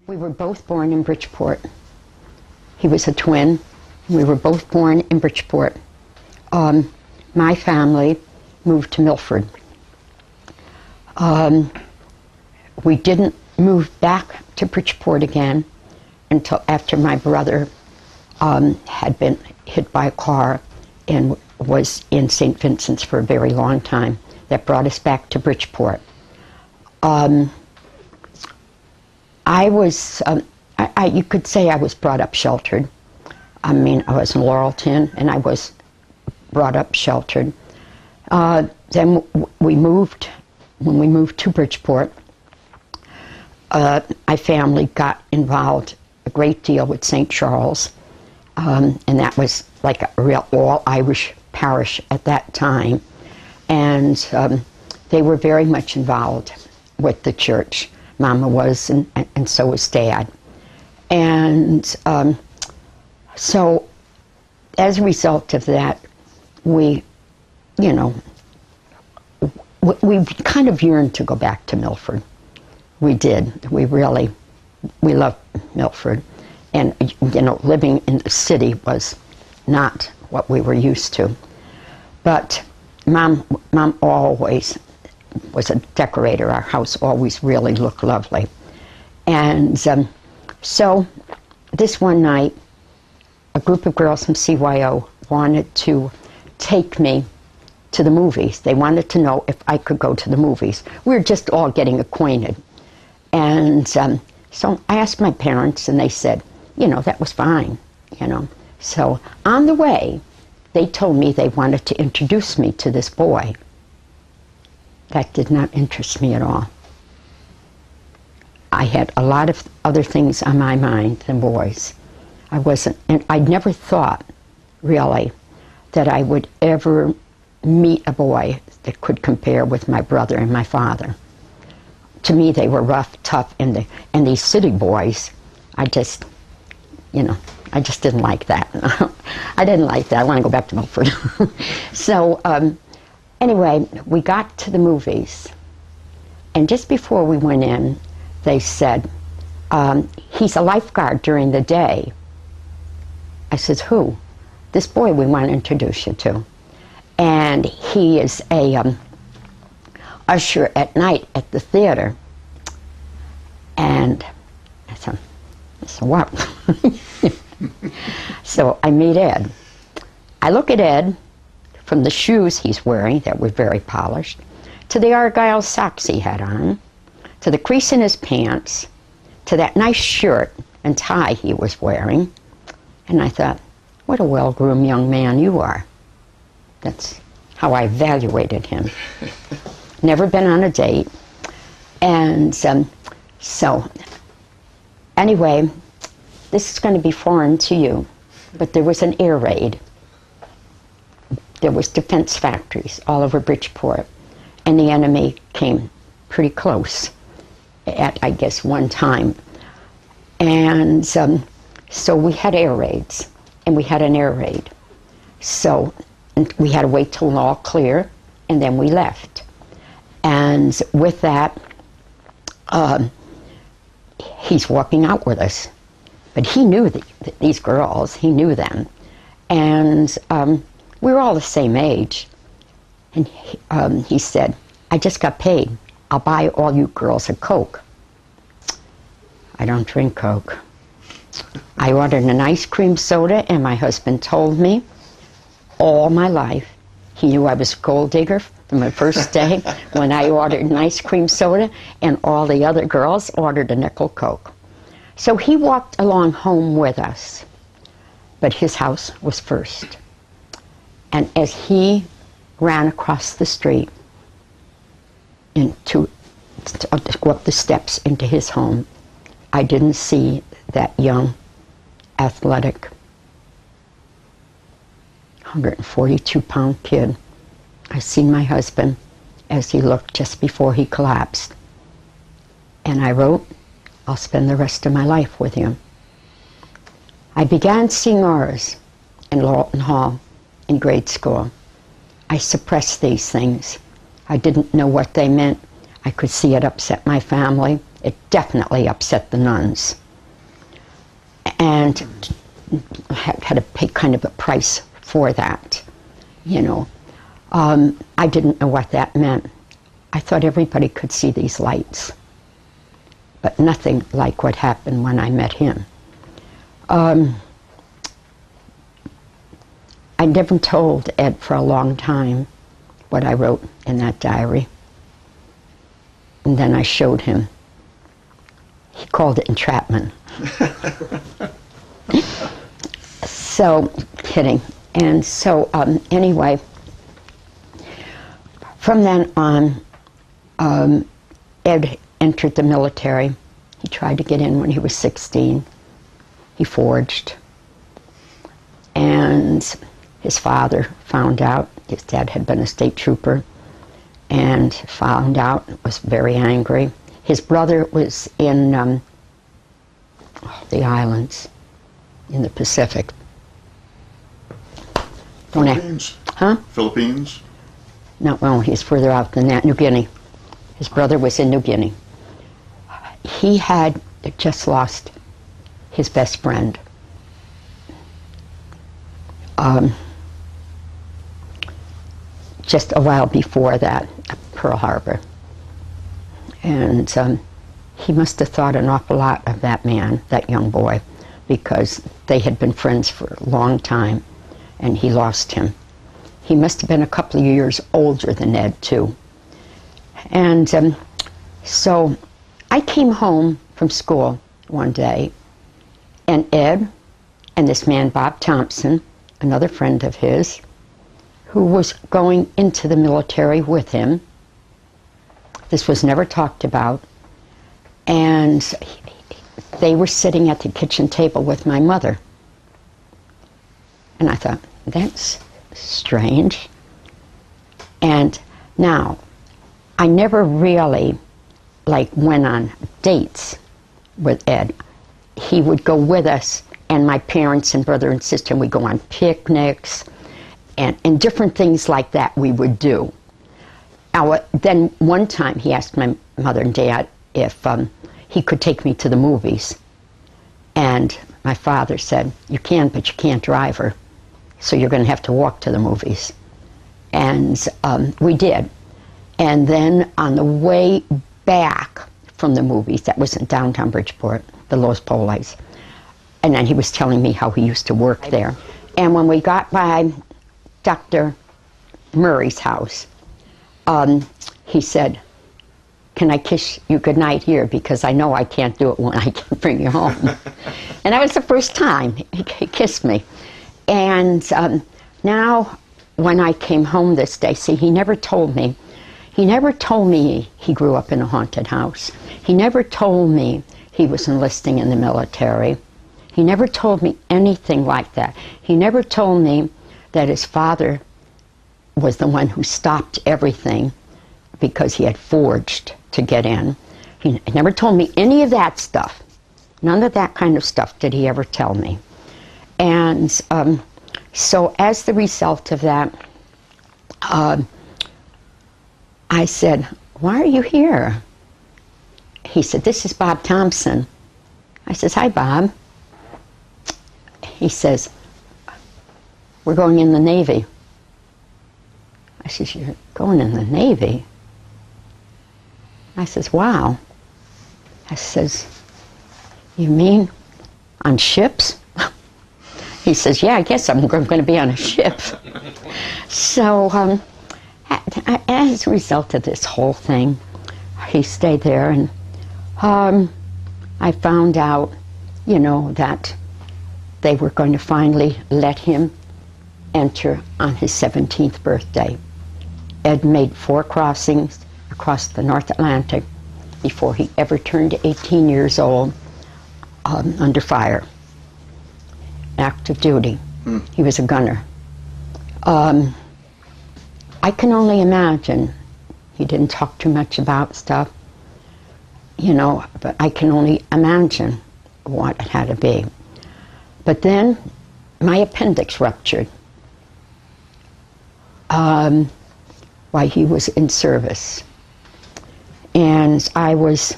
We were both born in Bridgeport. He was a twin. We were both born in Bridgeport. My family moved to Milford. We didn't move back to Bridgeport again until after my brother had been hit by a car and was in St. Vincent's for a very long time. That brought us back to Bridgeport. You could say I was brought up sheltered. I mean, I was in Laurelton, and I was brought up sheltered. Then when we moved to Bridgeport, my family got involved a great deal with St. Charles, and that was like a real all-Irish parish at that time. And they were very much involved with the church. Mama was, and so was Dad. And so as a result of that, we kind of yearned to go back to Milford. We did. We loved Milford. And, living in the city was not what we were used to. But Mom always was a decorator. Our house always really looked lovely. And so this one night, a group of girls from CYO wanted to take me to the movies. They wanted to know if I could go to the movies. We were just all getting acquainted. And so I asked my parents, and they said, that was fine, So on the way, they told me they wanted to introduce me to this boy. That did not interest me at all. I had a lot of other things on my mind than boys. And I'd never thought, really, that I would ever meet a boy that could compare with my brother and my father. To me, they were rough, tough, and these city boys, I just didn't like that. I didn't like that. I want to go back to Milford. So, anyway, we got to the movies, and just before we went in, they said, he's a lifeguard during the day. I said, who? This boy we want to introduce you to. And he is a usher at night at the theater. And I said, what? So I meet Ed. I look at Ed, from the shoes he's wearing that were very polished, to the Argyle socks he had on, to the crease in his pants, to that nice shirt and tie he was wearing. And I thought, what a well-groomed young man you are. That's how I evaluated him. Never been on a date. And so, anyway, this is going to be foreign to you, but there was an air raid. There was defense factories all over Bridgeport, and the enemy came pretty close at, I guess, one time. And so we had air raids, and we had an air raid. So we had to wait till all clear, and then we left. And with that, he's walking out with us. But he knew these girls, he knew them. And we were all the same age. And he said, I just got paid. I'll buy all you girls a Coke. I don't drink Coke. I ordered an ice cream soda, and my husband told me all my life, he knew I was a gold digger from the first day when I ordered an ice cream soda, and all the other girls ordered a nickel Coke. So he walked along home with us, but his house was first. And as he ran across the street to go up the steps into his home, I didn't see that young, athletic, 142-pound kid. I seen my husband as he looked just before he collapsed. And I wrote, I'll spend the rest of my life with you. I began seeing auras in Lawton Hall in grade school. I suppressed these things. I didn't know what they meant. I could see it upset my family. It definitely upset the nuns. And had to pay kind of a price for that, you know. I didn't know what that meant. I thought everybody could see these lights, but nothing like what happened when I met him. I never told Ed for a long time what I wrote in that diary. And then I showed him. He called it entrapment. So, kidding. And so, anyway, from then on, Ed entered the military. He tried to get in when he was 16. He forged. And his father found out. His dad had been a state trooper and found out, was very angry. His brother was in the islands in the Pacific. Philippines? Huh? Philippines? No, well, he's further out than that, New Guinea. His brother was in New Guinea. He had just lost his best friend. Just a while before that, Pearl Harbor. And he must have thought an awful lot of that man, that young boy, because they had been friends for a long time, and he lost him. He must have been a couple of years older than Ed, too. And so I came home from school one day, and Ed and this man, Bob Thompson, another friend of his, who was going into the military with him. This was never talked about. And they were sitting at the kitchen table with my mother. And I thought, that's strange. And now, I never really went on dates with Ed. He would go with us, and my parents and brother and sister would go on picnics, and different things like that we would do. Then one time he asked my mother and dad if he could take me to the movies. And my father said, you can, but you can't drive her, so you're going to have to walk to the movies. And we did. And then on the way back from the movies, that was in downtown Bridgeport, the Los Polis, and then he was telling me how he used to work there. And when we got by Dr. Murray's house, he said, can I kiss you goodnight here, because I know I can't do it when I can bring you home. And that was the first time he kissed me. And now when I came home this day, see, he never told me he grew up in a haunted house. He never told me he was enlisting in the military. He never told me anything like that. He never told me that his father was the one who stopped everything because he had forged to get in. He never told me any of that stuff. None of that kind of stuff did he ever tell me. And so as the result of that, I said, why are you here? He said, this is Bob Thompson. I says, hi, Bob. He says, we're going in the Navy. I says, you're going in the Navy? I says, wow. I says, you mean on ships? He says, yeah, I guess I'm going to be on a ship. So as a result of this whole thing, he stayed there, and I found out, that they were going to finally let him enter on his 17th birthday. Ed made 4 crossings across the North Atlantic before he ever turned 18 years old, under fire. Active duty. He was a gunner. I can only imagine, he didn't talk too much about stuff, but I can only imagine what it had to be. But then my appendix ruptured while he was in service. And I was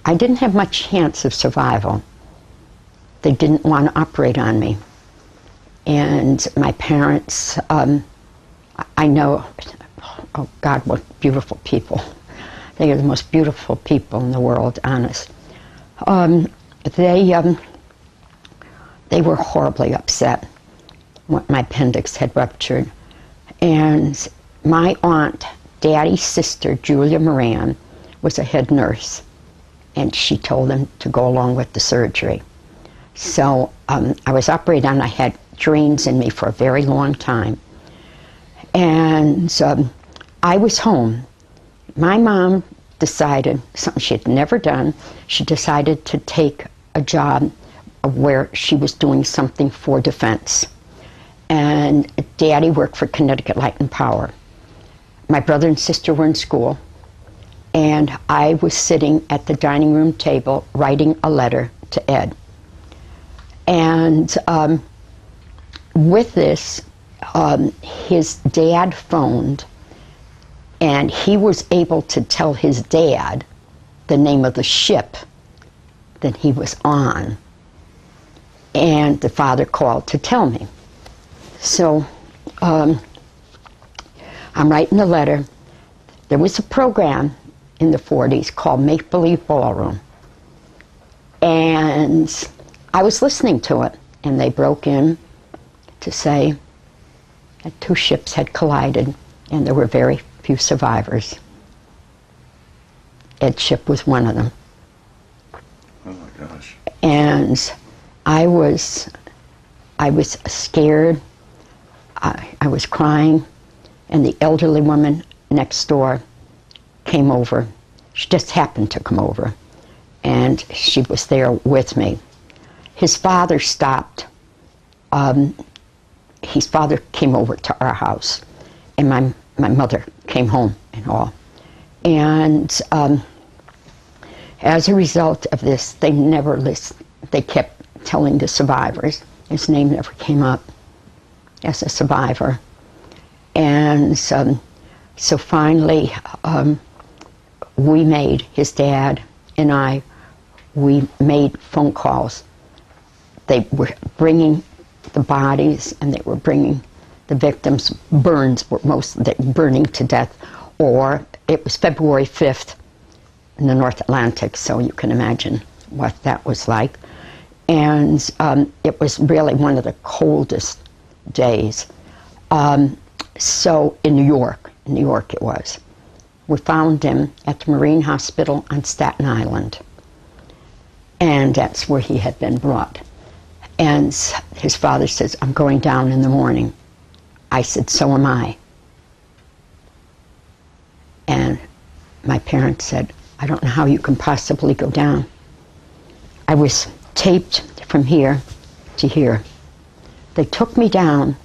I didn't have much chance of survival. They didn't want to operate on me. And my parents, I know, oh God, what beautiful people. They are the most beautiful people in the world, honest. They were horribly upset when my appendix had ruptured. And my aunt, Daddy's sister, Julia Moran, was a head nurse. And she told them to go along with the surgery. So I was operated on. I had drains in me for a very long time. And I was home. My mom decided, something she had never done, she decided to take a job where she was doing something for defense. And Daddy worked for Connecticut Light and Power. My brother and sister were in school, and I was sitting at the dining room table writing a letter to Ed. And with this, his dad phoned, and he was able to tell his dad the name of the ship that he was on. And the father called to tell me. So I'm writing the letter. There was a program in the 40s called Make Believe Ballroom. And I was listening to it, and they broke in to say that 2 ships had collided, and there were very few survivors. Ed's ship was one of them. Oh my gosh. And I was scared. I was crying, and the elderly woman next door came over. She just happened to come over, and she was there with me. His father stopped. His father came over to our house, and my mother came home and all. And as a result of this, they never listened. They kept telling the survivors. His name never came up as a survivor. And so finally, we made, his dad and I, we made phone calls. They were bringing the bodies, and they were bringing the victims. Burns were burning to death. Or it was February 5th in the North Atlantic, so you can imagine what that was like. And it was really one of the coldest days. So in New York it was. We found him at the Marine Hospital on Staten Island. And that's where he had been brought. And his father says, "I'm going down in the morning." I said, "So am I." And my parents said, "I don't know how you can possibly go down." I was taped from here to here. They took me down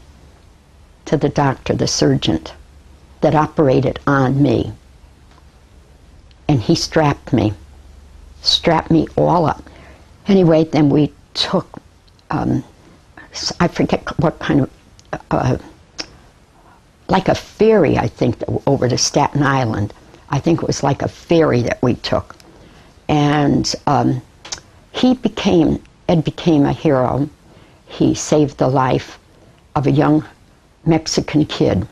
to the doctor, the surgeon that operated on me. And he strapped me all up. Anyway, then we took, I forget what kind of, like a ferry, I think, over to Staten Island. I think it was like a ferry that we took. And Ed became a hero. He saved the life of a young Mexican kid.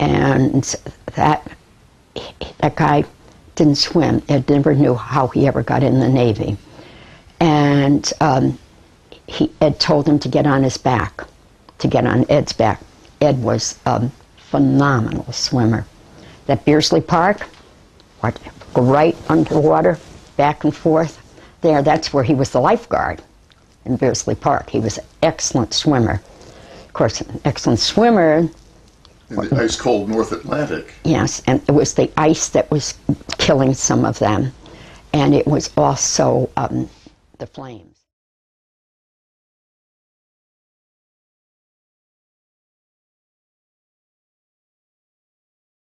And that guy didn't swim. Ed never knew how he ever got in the Navy. And Ed told him to get on his back, to get on Ed's back. Ed was a phenomenal swimmer. That Beersley Park, go right underwater, back and forth. There, that's where he was the lifeguard in Beersley Park. He was an excellent swimmer. Of course, an excellent swimmer. In the ice-cold North Atlantic. Yes, and it was the ice that was killing some of them. And it was also the flames.